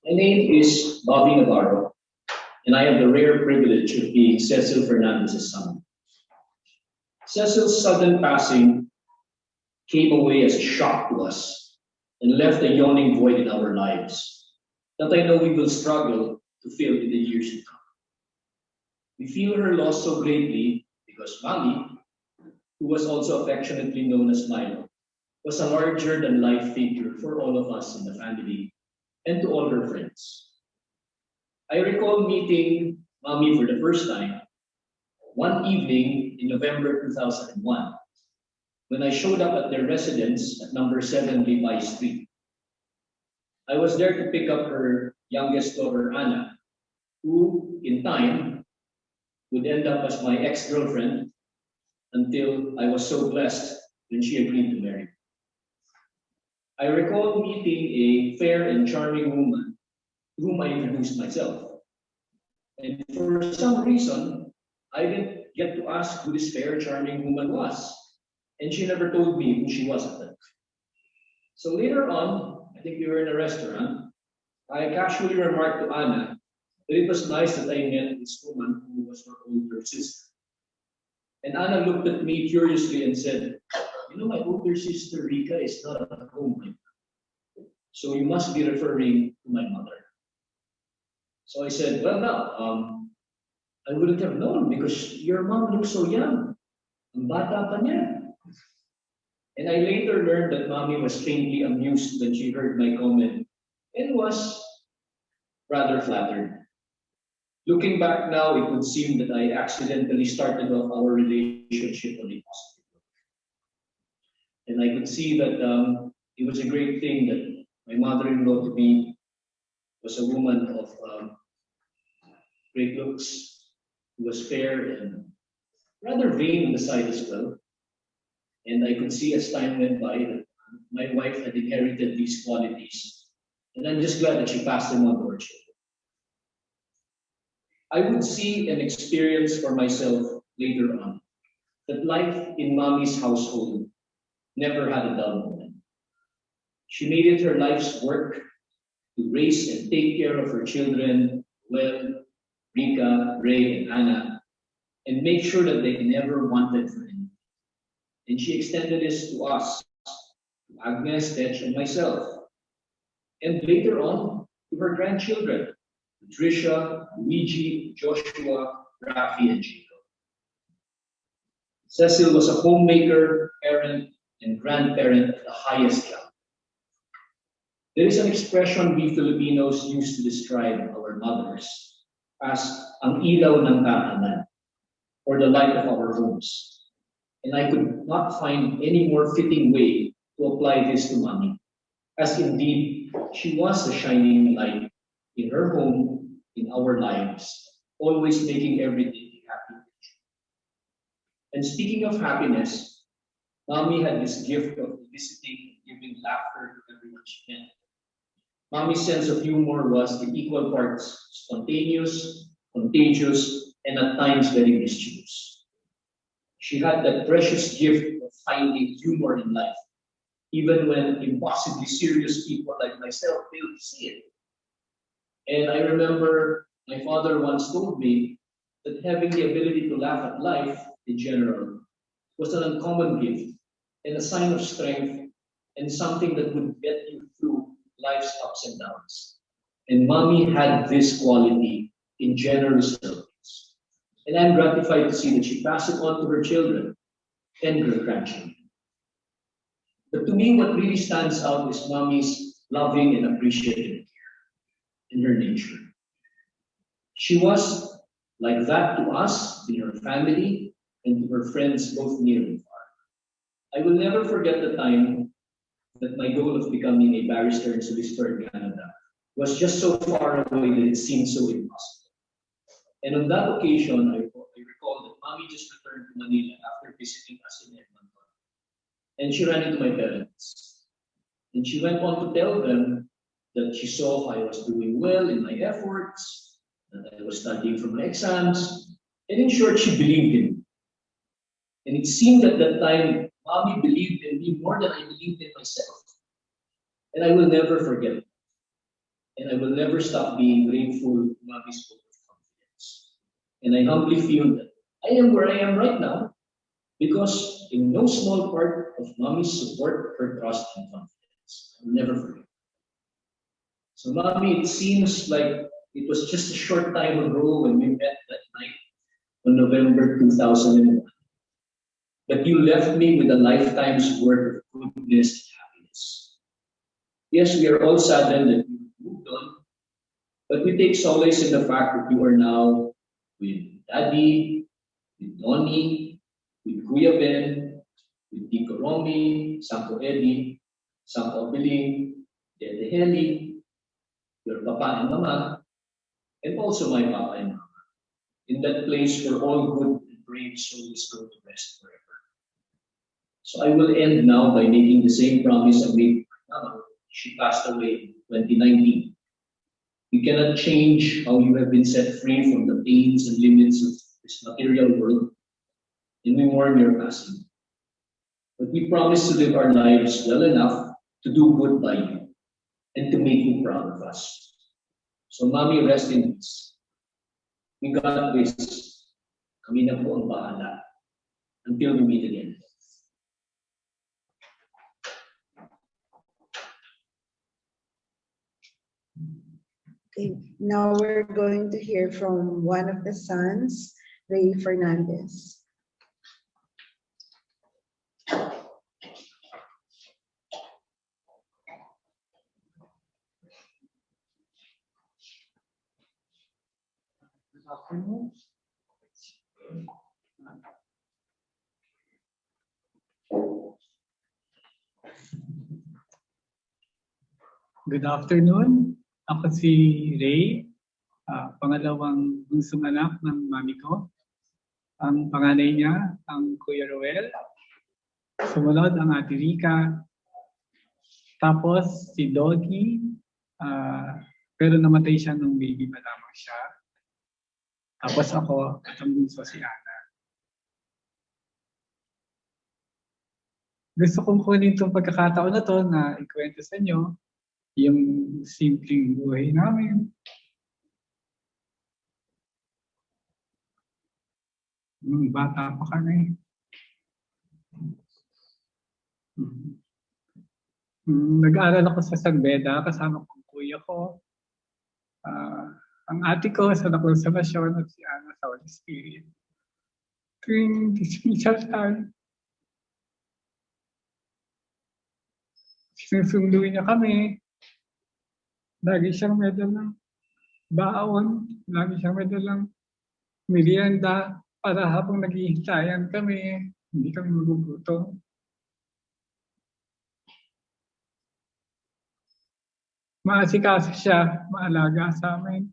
My name is Bobby Navarro, and I have the rare privilege of being Cecil Fernandez's son. Cecil's sudden passing came away as a shock to us and left a yawning void in our lives that I know we will struggle to fill in the years to come. We feel her loss so greatly because Mommy, who was also affectionately known as Milo, was a larger-than-life figure for all of us in the family and to all her friends. I recall meeting Mommy for the first time one evening in November 2001 when I showed up at their residence at number 7 Levi Street. I was there to pick up her youngest daughter, Anna, who, in time, would end up as my ex-girlfriend until I was so blessed when she agreed to marry me. I recall meeting a fair and charming woman to whom I introduced myself. And for some reason, I didn't get to ask who this fair, charming woman was. And she never told me who she was at that time. So later on, I think we were in a restaurant, I casually remarked to Anna that it was nice that I met this woman who was her older sister. And Anna looked at me curiously and said, "You know, my older sister Rika is not at home right now. So you must be referring to my mother." So I said, "Well, now, I wouldn't have known because your mom looks so young. Ang bata pa niya." And I later learned that Mommy was faintly amused when she heard my comment and was rather flattered. Looking back now, it would seem that I accidentally started off our relationship on a positive note. And I could see that it was a great thing that my mother-in-law to be was a woman of great looks, who was fair and rather vain on the side as well. And I could see as time went by that my wife had inherited these qualities. And I'm just glad that she passed them on to her children. I would see and experience for myself later on that life in Mommy's household never had a dull moment. She made it her life's work to raise and take care of her children, well, Rika, Ray, and Anna, and make sure that they never wanted for anything. And she extended this to us, to Agnes, Tetch, and myself. And later on, to her grandchildren, Patricia, Luigi, Joshua, Rafi, and Chico. Cecil was a homemaker, parent, and grandparent at the highest level. There is an expression we Filipinos use to describe our mothers as ang ilaw ng tahanan, or the light of our homes. And I could not find any more fitting way to apply this to Mommy, as indeed she was a shining light in her home, in our lives, always making everything happy. And speaking of happiness, Mommy had this gift of eliciting and giving laughter to everyone she met. Mommy's sense of humor was in equal parts spontaneous, contagious, and at times very mischievous. She had that precious gift of finding humor in life, even when impossibly serious people like myself failed to see it. And I remember my father once told me that having the ability to laugh at life in general was an uncommon gift and a sign of strength and something that would get you through life's ups and downs. And Mommy had this quality in generous circles. And I'm gratified to see that she passed it on to her children and her grandchildren. But to me, what really stands out is Mommy's loving and appreciative care in her nature. She was like that to us, in her family, and to her friends both near and far. I will never forget the time that my goal of becoming a barrister and solicitor in Canada was just so far away that it seemed so impossible. And on that occasion, I recall that Mommy just returned to Manila after visiting us in Edmonton. And she ran into my parents. And she went on to tell them that she saw I was doing well in my efforts, that I was studying for my exams, and in short, she believed in me. And it seemed at that time, Mommy believed in me more than I believed in myself. And I will never forget it. and I will never stop being grateful to Mommy's vote of confidence. And I humbly feel that I am where I am right now because in no small part of Mommy's support, her trust and confidence. I'll never forget. So, Mommy, it seems like it was just a short time ago when we met that night on November 2001. But you left me with a lifetime's worth of goodness and happiness. Yes, we are all saddened that you moved on, but we take solace in the fact that you are now with Daddy, with Noni, with Kuya Ben, with Tito Romy, Santo Eddie, Santo Abiling, Dede Heli, your Papa and Mama, and also my Papa and Mama, in that place where all good and brave souls go to rest forever. So I will end now by making the same promise I made to my Mama. She passed away in 2019. You cannot change how you have been set free from the pains and limits of this material world, and we mourn your passing. But we promise to live our lives well enough to do good by you and to make you proud of us. So, Mommy, rest in peace. We got this. Kami na po ang bahala. Until we meet again. Okay, now we're going to hear from one of the sons, Ray Fernandez. Good afternoon. Ako si Ray, pangalawang bunsong anak ng mami ko. Ang panganay niya, ang Kuya Roel. Sumunod ang Ate Rica. Tapos si Doggy, pero namatay siya nung baby pa lamang siya. Tapos ako at ang bunso si Ana. Gusto kong kunin itong pagkakataon na to na ikwento sa inyo yung simpleng buhay namin. Nung bata pa kami. Nag-aaral ako sa San Beda kasama kong kuya ko. Ang ate ko sa Consolation at si Ana sa Holy Spirit. Tuwing dismissal time, sinusunduin niya kami. Lagi siyang may dalang baon, lagi siyang may dalang merienda para habang naghihintayan kami, hindi kami magugutom. Maasikaso siya, maalaga sa amin.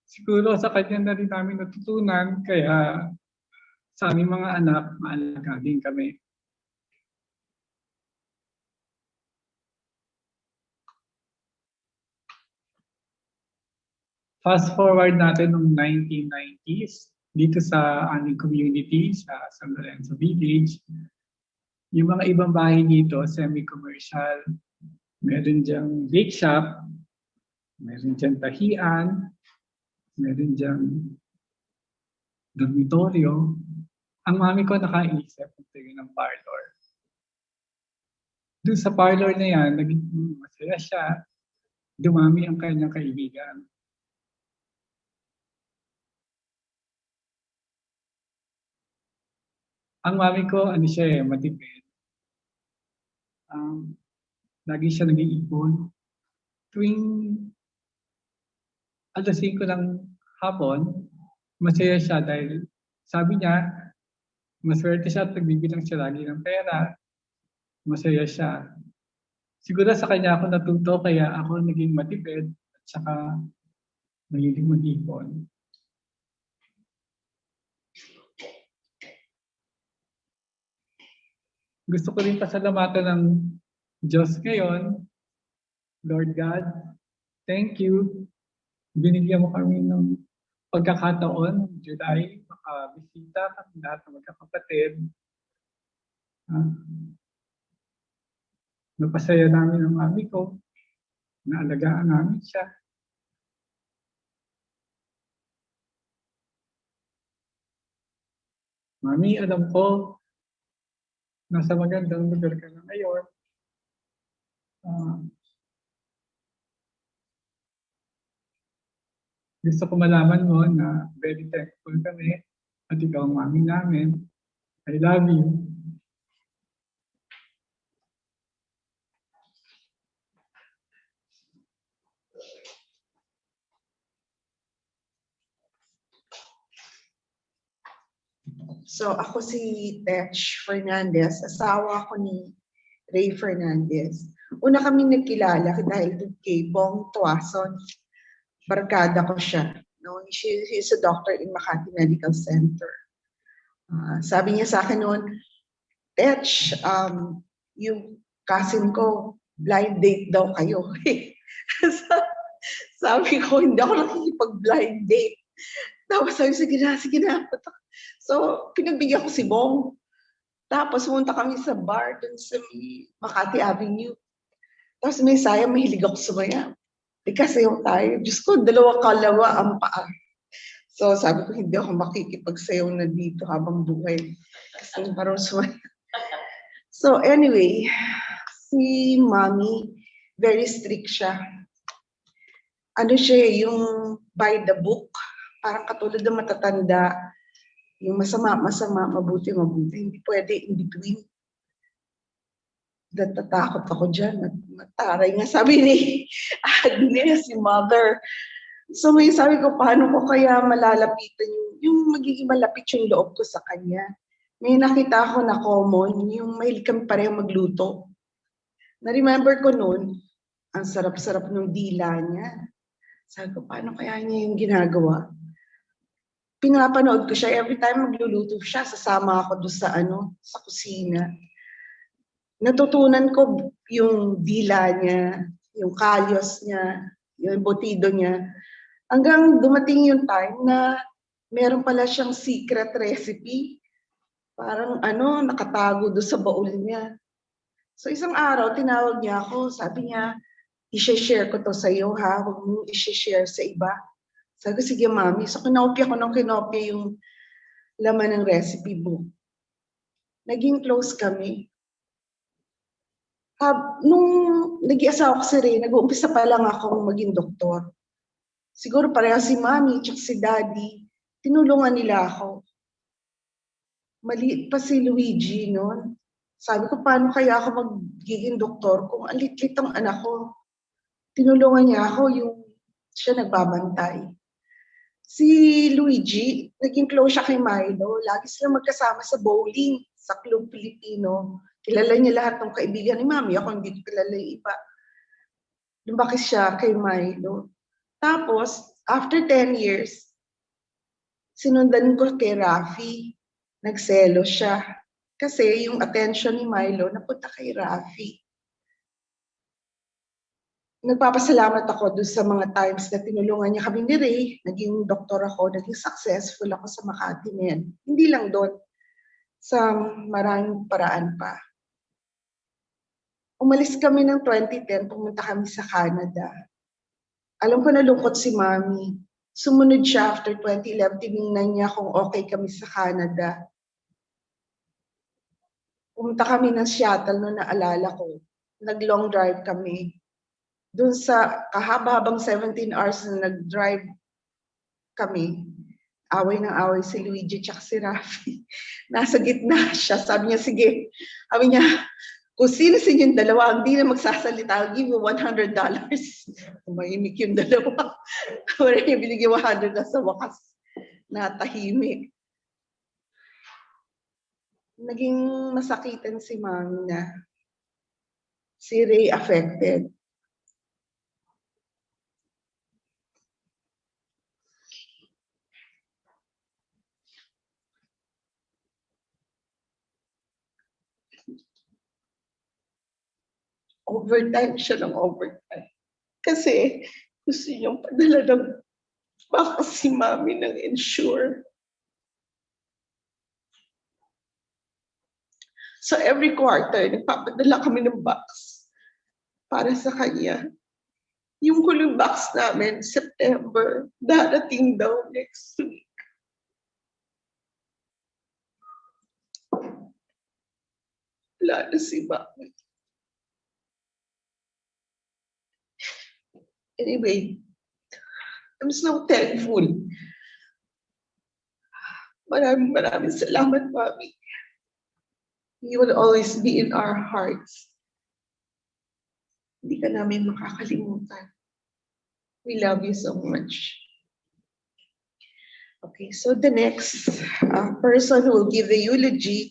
Siguro sa kanya na rin namin natutunan, kaya sa aming mga anak, maalaga din kami. Fast forward natin noong 1990s, dito sa aming community, sa San Lorenzo Village, yung mga ibang bahay dito, semi-commercial, meron diyang bake shop, meron diyang tahian, meron diyang dormitoryo. Ang mami ko nakaisip ng parlor. Doon sa parlor na yan, naging masaya siya, dumami ang kanyang kaibigan. Ang mami ko, siya matipid. Lagi siya nag-iipon. Tuwing alas 5 ng hapon, masaya siya dahil sabi niya, maswerte siya at nagbibilang siya lagi ng pera. Masaya siya. Siguro sa kanya ako natuto, kaya ako naging matipid at saka mahilig mag-ipon. Gusto ko rin pasalamatan ng Diyos ngayon. Lord God, thank you. Binigyan mo kami ng pagkakataon, July, makabisita kami lahat ng magkakapatid. Napasaya namin ang mami ko. Naalagaan namin siya. Mami, alam ko, nasa magandang lugar ka na ngayon. Ah, gusto ko malaman mo na very thankful kami at ikaw ang mami namin. I love you. So ako si Tech Fernandez, asawa ko ni Ray Fernandez. Una kami nagkilala dahil kay Bong Tuason. Barkada ko siya. No? He's a doctor in Makati Medical Center. Sabi niya sa akin noon, Tech, yung cousin ko, blind date daw kayo. Sabi ko, hindi ako nakikipag-blind date. Tapos sabi, sige na. So, pinagbigyan ko si Bong. Tapos, pumunta kami sa bar dun sa Makati Avenue. Tapos may sayang, mahilig ako sumaya. Sayaw tayo. Diyos ko, kalawa ang paa. So, sabi ko, hindi ako makikipagsayaw na dito habang buhay. Kasi parang sumaya. So, anyway, si Mommy, very strict siya. Ano siya, yung by the book. Parang katulad ng matatanda. Yung masama, mabuti. Hindi pwede in between. Natatakot ako dyan. Mataray nga. Sabi ni Agnes, si mother. So may sabi ko, paano ko kaya malalapitan yung magiging malapit yung loob ko sa kanya. May nakita ako na common, yung mahilig kami pareho magluto. Na-remember ko noon, ang sarap-sarap ng dila niya. Sabi ko, paano kaya niya yung ginagawa? Pinapanood ko siya, every time magluluto siya, sasama ako doon sa kusina. Natutunan ko yung dila niya, yung kalyos niya, yung botido niya. Hanggang dumating yung time na meron pala siyang secret recipe. Parang nakatago doon sa baul niya. So isang araw, tinawag niya ako. Sabi niya, i-share ko to sa iyo ha. Huwag mo i-share sa iba. Sabi ko, sige mami. So kinopya yung laman ng recipe book. Naging close kami. Nung nag-iasawa ko si Ray, nag-uumpisa pa lang akong maging doktor. Siguro pareha si mami at si daddy, tinulungan nila ako. Maliit pa si Luigi noon. Sabi ko, paano kaya ako magiging doktor kung ang lit ang anak ko? Tinulungan niya ako, siya nagbabantay. Si Luigi, naging close siya kay Milo. Lagi sila magkasama sa bowling, sa Club Filipino. Kilala niya lahat ng kaibigan ni mami. Ako hindi ko kilala yung iba. Lumaki siya kay Milo. Tapos, after 10 years, sinundan ko kay Rafi. Nagselo siya. Kasi yung attention ni Milo napunta kay Rafi. Nagpapasalamat ako doon sa mga times na tinulungan niya kami ni Ray. Naging doktor ako, naging successful ako sa Makati Med. Hindi lang doon, sa maraming paraan pa. Umalis kami ng 2010, pumunta kami sa Canada. Alam ko nalungkot si Mami. Sumunod siya after 2011, tinignan niya kung okay kami sa Canada. Pumunta kami ng shuttle noon, naalala ko. Nag-long drive kami. Doon sa kahaba-habang 17 hours na nag-drive kami, away ng away si Luigi tsaka si Rafi. Nasa gitna siya. Sabi niya, sige. Sabi niya, kung sino sa inyong dalawa, hindi na magsasalita, I'll give you $100. Tumahimik yung dalawa. Kaya niya binigyan $100 na sa wakas. Natahimik. Naging masakitan si Mami na si Ray affected. Overtime siya ng overtime. Kasi gusto niyang padala ng baka si Mami ng insure. So every quarter, nagpapadala kami ng box para sa kanya. yung huling box namin, September, darating daw next week. Wala na si Mami. Anyway, I'm so thankful. Maraming salamat, Mami. You will always be in our hearts. Hindi ka namin makakalimutan. We love you so much. Okay, so the next person who will give the eulogy,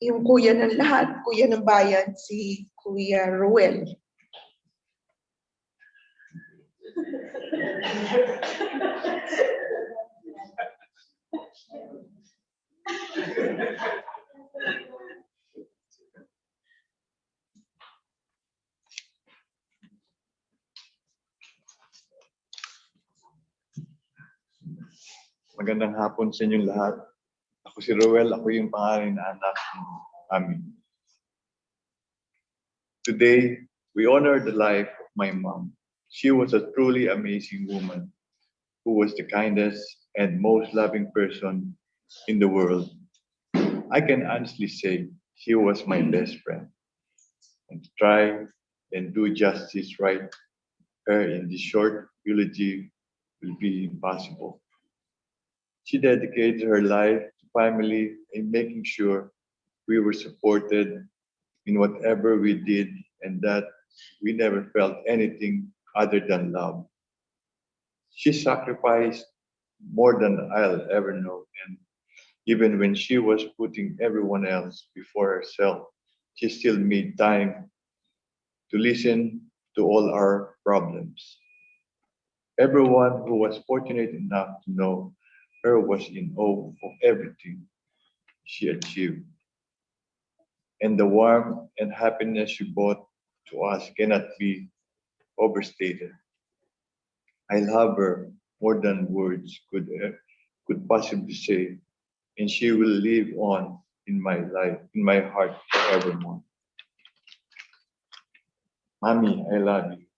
yung kuya ng lahat, kuya ng bayan, si Kuya Ruel. Magandang hapon sa inyong lahat. Ako si Roel, ako yung pangalan na anak namin. Today, we honor the life of my mom. She was a truly amazing woman who was the kindest and most loving person in the world. I can honestly say she was my best friend. And to try and do justice right her in this short eulogy will be impossible. She dedicated her life to family and making sure we were supported in whatever we did and that we never felt anything other than love. She sacrificed more than I'll ever know, and even when she was putting everyone else before herself, she still made time to listen to all our problems. Everyone who was fortunate enough to know her was in awe of everything she achieved. And the warmth and happiness she brought to us cannot be overstated. I love her more than words could possibly say, and she will live on in my life, in my heart forevermore. Mommy, I love you.